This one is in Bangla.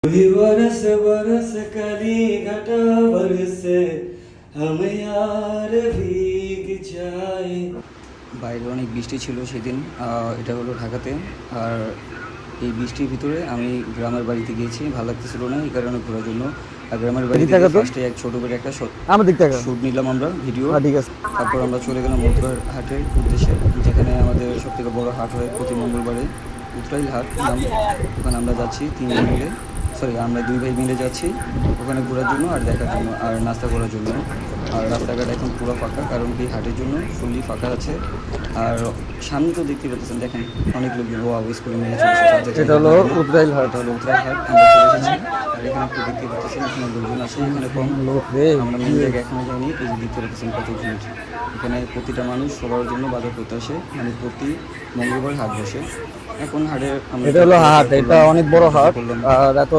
भी बरस बरस कली घटा बरसे हम यार भीग जाए। বাইরে অনেক বৃষ্টি ছিল সেদিন। এটা হলো ঢাকাতে। আর এই বৃষ্টির ভিতরে আমি গ্রামের বাড়িতে গিয়েছি, ভালো লাগতেছিল না, এই কারণে ঘোরার জন্য। আর গ্রামের বাড়িতে ফার্স্টে এক ছোটো করে একটা আমার দিক থেকে শ্যুট নিলাম আমরা, ভিডিও। ঠিক আছে। তারপর আমরা চলে গেলাম উত্তরার হাটের উদ্দেশ্যে, যেখানে আমাদের সবথেকে বড় হাট হয় প্রতি মঙ্গলবারে, উত্তরাইল হাট নাম। ওখানে আমরা যাচ্ছি তিনজন মিলে, আমরা দুই ভাই মিলে যাচ্ছি ওখানে ঘোরার জন্য আর দেখার জন্য আর নাস্তা করার জন্য। আর রাস্তাঘাট এখন পুরো ফাঁকা, কারণ কি হাটের জন্য ফুললি ফাঁকা আছে। আর সামনে তো দেখতে পাচ্ছেন, দেখেন অনেক লোকজন স্কুলে নিয়ে এটা হলো উত্তরাইল হাট। এটা হলো উত্তরাইল হাট, আমরা চলে এসেছি। আর এখানে একটু দেখতে পাচ্ছেন এখানে লোকজন আছে, এখানে কম লোক রে। আমরা মেন জায়গায় এখনো যাইনি। এই যে দেখতে পাচ্ছেন কত ভিড়। এখানে প্রতিটা মানুষ সবার জন্য বাজার করতে আসে, মানে প্রতি মঙ্গলবার হাট বসে। এখন হাটে এটা হলো হাট, এটা অনেক বড় হাট। আর এত